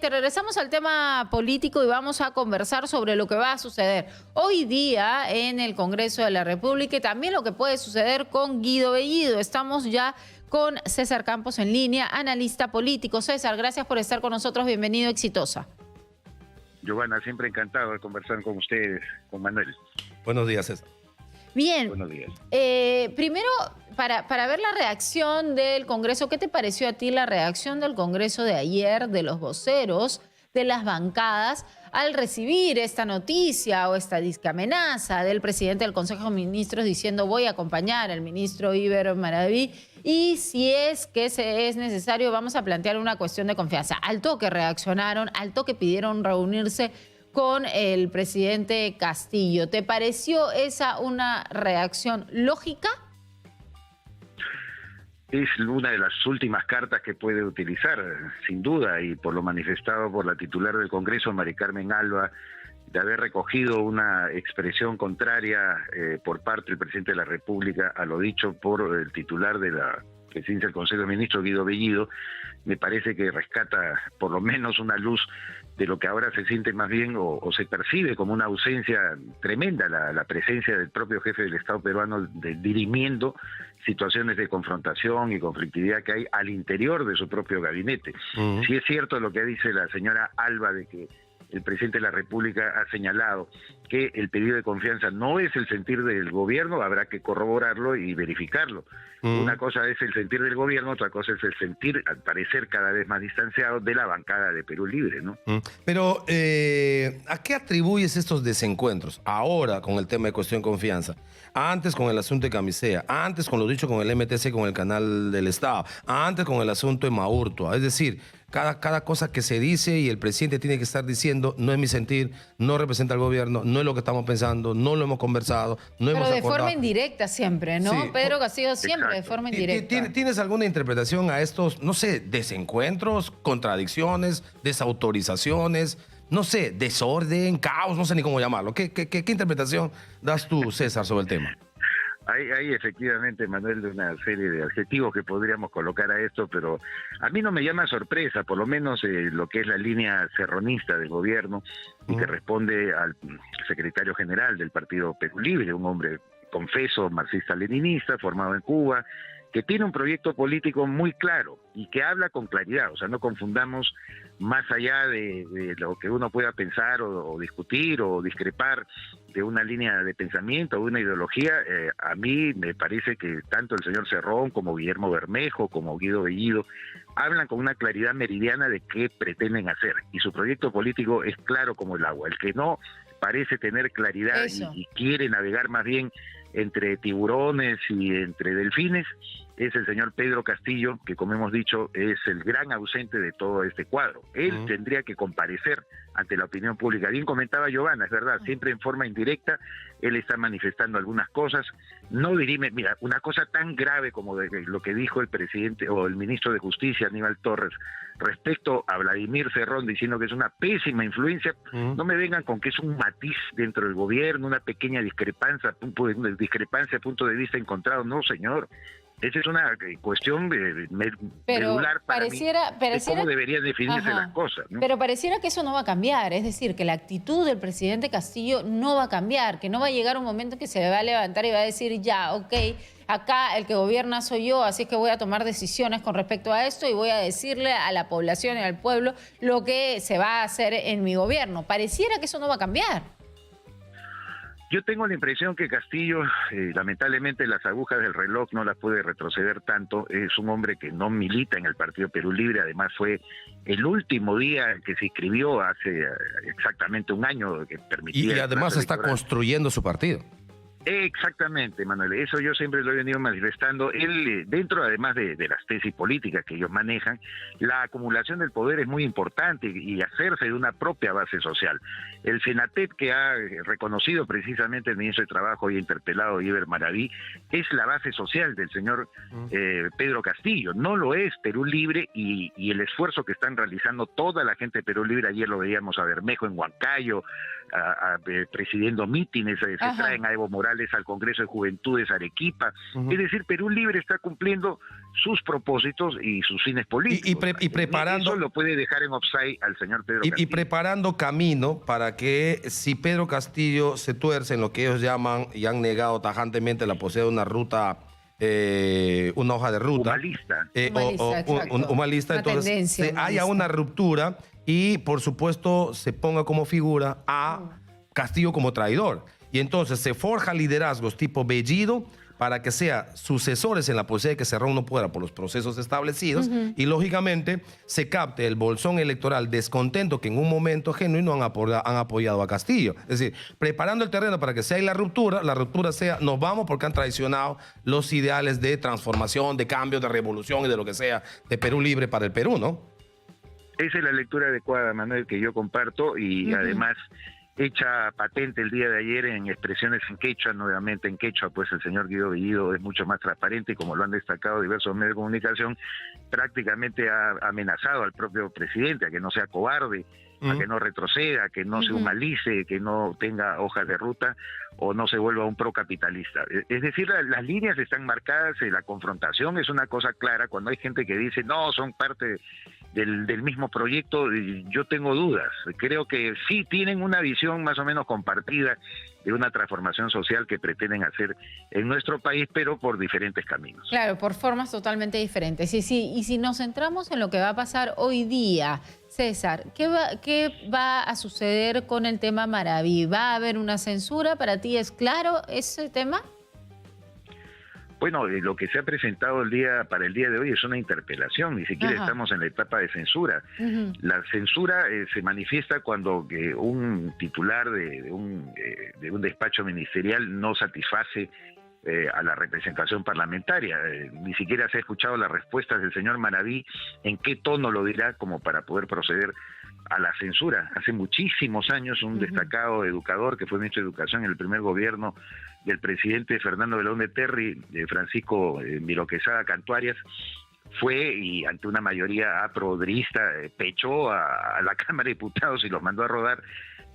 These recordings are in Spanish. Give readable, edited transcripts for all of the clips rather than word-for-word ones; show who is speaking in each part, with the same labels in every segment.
Speaker 1: Regresamos al tema político y vamos a conversar sobre lo que va a suceder hoy día en el Congreso de la República y también lo que puede suceder con Guido Bellido. Estamos ya con César Campos en línea, analista político. César, gracias por estar con nosotros. Bienvenido, Exitosa.
Speaker 2: Giovanna, siempre encantado de conversar con ustedes, con Manuel.
Speaker 3: Buenos días, César.
Speaker 1: Bien.
Speaker 2: Buenos días.
Speaker 1: Primero, para ver la reacción del Congreso, ¿qué te pareció a ti la reacción del Congreso de ayer, de los voceros, de las bancadas, al recibir esta noticia o esta amenaza del presidente del Consejo de Ministros diciendo voy a acompañar al ministro Iber Maraví y si es que es necesario vamos a plantear una cuestión de confianza? Al toque reaccionaron, al toque pidieron reunirse con el presidente Castillo. ¿Te pareció esa una reacción lógica?
Speaker 2: Es una de las últimas cartas que puede utilizar, sin duda, y por lo manifestado por la titular del Congreso, Mari Carmen Alba, de haber recogido una expresión contraria por parte del presidente de la República a lo dicho por el titular de la presidencia del Consejo de Ministros, Guido Bellido, me parece que rescata por lo menos una luz de lo que ahora se siente más bien o se percibe como una ausencia tremenda, la presencia del propio jefe del Estado peruano dirimiendo situaciones de confrontación y conflictividad que hay al interior de su propio gabinete. Si es cierto lo que dice la señora Alba de que el presidente de la República ha señalado que el pedido de confianza no es el sentir del gobierno, habrá que corroborarlo y verificarlo. Una cosa es el sentir del gobierno, otra cosa es el sentir, al parecer cada vez más distanciado, de la bancada de Perú Libre, ¿no?
Speaker 3: Pero, ¿a qué atribuyes estos desencuentros? Ahora con el tema de cuestión de confianza, antes con el asunto de Camisea, antes con lo dicho con el MTC, con el canal del Estado, antes con el asunto de Maurtua. Es decir, cada cosa que se dice y el presidente tiene que estar diciendo, no es mi sentir, no representa al gobierno, no es lo que estamos pensando, no lo hemos conversado, no hemos acordado.
Speaker 1: Pero de forma indirecta siempre, ¿no?
Speaker 3: Sí.
Speaker 1: Pedro Castillo siempre de forma indirecta.
Speaker 3: ¿Tienes alguna interpretación a estos, no sé, desencuentros, contradicciones, desautorizaciones, no sé, desorden, caos, no sé ni cómo llamarlo? ¿Qué interpretación das tú, César, sobre el tema?
Speaker 2: Hay efectivamente, Manuel, una serie de adjetivos que podríamos colocar a esto, pero a mí no me llama sorpresa, por lo menos lo que es la línea serronista del gobierno y que responde al secretario general del Partido Perú Libre, un hombre confeso marxista-leninista, formado en Cuba, que tiene un proyecto político muy claro y que habla con claridad. O sea, no confundamos más allá de lo que uno pueda pensar o discutir o discrepar de una línea de pensamiento o de una ideología. A mí me parece que tanto el señor Cerrón como Guillermo Bermejo, como Guido Bellido, hablan con una claridad meridiana de qué pretenden hacer. Y su proyecto político es claro como el agua. El que no parece tener claridad y quiere navegar más bien entre tiburones y entre delfines, es el señor Pedro Castillo, que como hemos dicho es el gran ausente de todo este cuadro. Él tendría que comparecer ante la opinión pública. Bien comentaba Giovanna, es verdad, siempre en forma indirecta, él está manifestando algunas cosas, no dirime, mira, una cosa tan grave como lo que dijo el presidente o el ministro de Justicia, Aníbal Torres, respecto a Vladimir Cerrón, diciendo que es una pésima influencia, no me vengan con que es un matiz dentro del gobierno, una pequeña discrepancia a punto de vista encontrado. No, señor. Esa es una cuestión medular para mí de cómo deberían definirse las cosas, ¿no?
Speaker 1: Pero pareciera que eso no va a cambiar, es decir, que la actitud del presidente Castillo no va a cambiar, que no va a llegar un momento que se va a levantar y va a decir ya, ok, acá el que gobierna soy yo, así es que voy a tomar decisiones con respecto a esto y voy a decirle a la población y al pueblo lo que se va a hacer en mi gobierno. Pareciera que eso no va a cambiar.
Speaker 2: Yo tengo la impresión que Castillo, lamentablemente las agujas del reloj no las puede retroceder tanto. Es un hombre que no milita en el Partido Perú Libre, además fue el último día que se inscribió hace exactamente un año que permitía...
Speaker 3: Y además está construyendo su partido.
Speaker 2: Exactamente, Manuel, eso yo siempre lo he venido manifestando. Él, dentro además de las tesis políticas que ellos manejan, la acumulación del poder es muy importante y hacerse de una propia base social. El Senatep, que ha reconocido precisamente el ministro de Trabajo y interpelado Iber Maraví, es la base social del señor Pedro Castillo. No lo es Perú Libre y el esfuerzo que están realizando toda la gente de Perú Libre. Ayer lo veíamos a Bermejo en Huancayo, presidiendo mítines, se traen a Evo Morales al Congreso de Juventudes Arequipa. Es decir, Perú Libre está cumpliendo sus propósitos y sus fines políticos.
Speaker 3: Y preparando...
Speaker 2: Eso lo puede dejar en offside al señor Pedro Castillo.
Speaker 3: Y preparando camino para que si Pedro Castillo se tuerce en lo que ellos llaman y han negado tajantemente la posibilidad de una ruta, una hoja de ruta.
Speaker 2: Humanista.
Speaker 3: Humanista, entonces haya una ruptura y por supuesto se ponga como figura a Castillo como traidor. Y entonces se forja liderazgos tipo Bellido para que sea sucesores en la posibilidad de que Cerrón no pueda por los procesos establecidos y lógicamente se capte el bolsón electoral descontento que en un momento genuino han apoyado a Castillo. Es decir, preparando el terreno para que sea la ruptura sea nos vamos porque han traicionado los ideales de transformación, de cambio, de revolución y de lo que sea de Perú libre para el Perú, ¿no?
Speaker 2: Esa es la lectura adecuada, Manuel, que yo comparto y además hecha patente el día de ayer en expresiones en quechua, nuevamente en quechua, pues el señor Guido Bellido es mucho más transparente y como lo han destacado diversos medios de comunicación, prácticamente ha amenazado al propio presidente a que no sea cobarde, a que no retroceda, a que no se humanice, que no tenga hojas de ruta o no se vuelva un procapitalista. Es decir, las líneas están marcadas, la confrontación es una cosa clara. Cuando hay gente que dice, no, son parte del mismo proyecto, yo tengo dudas. Creo que sí tienen una visión más o menos compartida de una transformación social que pretenden hacer en nuestro país, pero por diferentes caminos.
Speaker 1: Claro, por formas totalmente diferentes. Y si nos centramos en lo que va a pasar hoy día, César, ¿qué va a suceder con el tema Maraví? ¿Va a haber una censura? ¿Para ti es claro ese tema?
Speaker 2: Bueno, lo que se ha presentado para el día de hoy es una interpelación, ni siquiera estamos en la etapa de censura. La censura se manifiesta cuando un titular de un despacho ministerial no satisface a la representación parlamentaria. Ni siquiera se ha escuchado las respuestas del señor Maraví en qué tono lo dirá como para poder proceder a la censura. Hace muchísimos años un destacado educador que fue ministro de Educación en el primer gobierno del presidente Fernando Belaúnde Terry, Francisco Miro Quesada Cantuarias, fue y ante una mayoría aprodrista pechó a la Cámara de Diputados y los mandó a rodar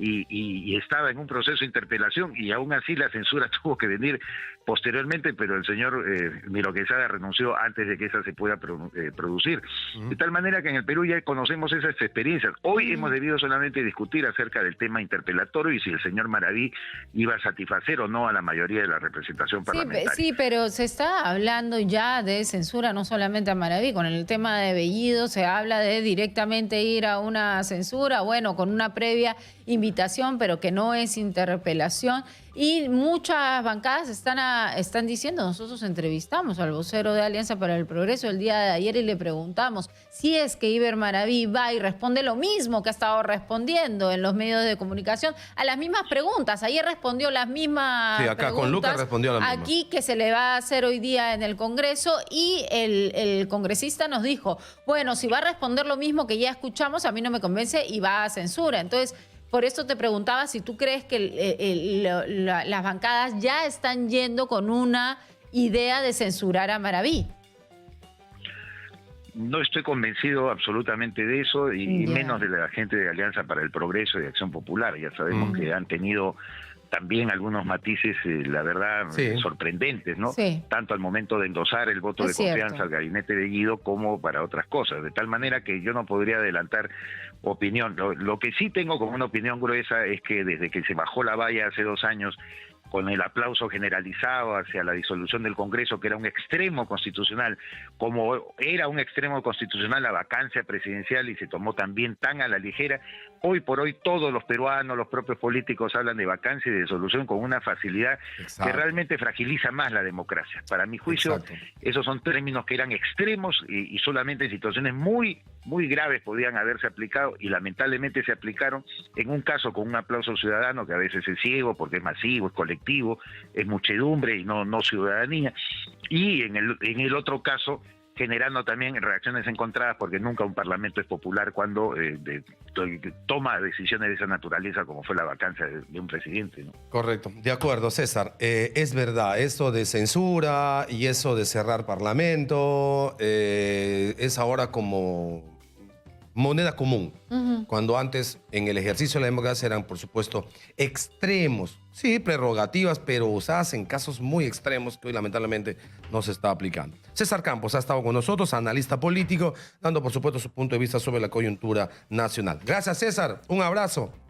Speaker 2: y estaba en un proceso de interpelación y aún así la censura tuvo que venir posteriormente, pero el señor Miro Quesada renunció antes de que esa se pueda producir. De tal manera que en el Perú ya conocemos esas experiencias. Hoy hemos debido solamente discutir acerca del tema interpelatorio y si el señor Maraví iba a satisfacer o no a la mayoría de la representación parlamentaria.
Speaker 1: Sí, pero se está hablando ya de censura no solamente a Maraví, con el tema de Bellido se habla de directamente ir a una censura, bueno, con una previa invitación, pero que no es interpelación. Y muchas bancadas están diciendo, nosotros entrevistamos al vocero de Alianza para el Progreso el día de ayer y le preguntamos si es que Iber Maraví va y responde lo mismo que ha estado respondiendo en los medios de comunicación a las mismas preguntas. Ayer respondió las mismas
Speaker 3: acá
Speaker 1: preguntas.
Speaker 3: Con Lucas respondió la misma.
Speaker 1: Aquí que se le va a hacer hoy día en el Congreso y el congresista nos dijo, bueno, si va a responder lo mismo que ya escuchamos, a mí no me convence y va a censura. Entonces, por eso te preguntaba si tú crees que las bancadas ya están yendo con una idea de censurar a Maraví.
Speaker 2: No estoy convencido absolutamente de eso y menos de la gente de Alianza para el Progreso y Acción Popular. Ya sabemos que han tenido también algunos matices, la verdad, sorprendentes, ¿no? Sí. Tanto al momento de endosar el voto de confianza al gabinete de Guido como para otras cosas. De tal manera que yo no podría adelantar opinión. Lo que sí tengo como una opinión gruesa es que desde que se bajó la valla hace 2 años, con el aplauso generalizado hacia la disolución del Congreso, que era un extremo constitucional, como era un extremo constitucional la vacancia presidencial y se tomó también tan a la ligera, hoy por hoy todos los peruanos, los propios políticos hablan de vacancia y de disolución con una facilidad que realmente fragiliza más la democracia. Para mi juicio, esos son términos que eran extremos y solamente en situaciones muy graves podían haberse aplicado y lamentablemente se aplicaron en un caso con un aplauso ciudadano que a veces es ciego porque es masivo, es colectivo, es muchedumbre y no ciudadanía, y en el otro caso generando también reacciones encontradas porque nunca un parlamento es popular cuando toma decisiones de esa naturaleza como fue la vacancia de un presidente, ¿no?
Speaker 3: Correcto, de acuerdo, César. Es verdad, eso de censura y eso de cerrar parlamento es ahora como moneda común. Cuando antes, en el ejercicio de la democracia, eran, por supuesto, extremos. Sí, prerrogativas, pero usadas en casos muy extremos que hoy, lamentablemente, no se está aplicando. César Campos ha estado con nosotros, analista político, dando, por supuesto, su punto de vista sobre la coyuntura nacional. Gracias, César. Un abrazo.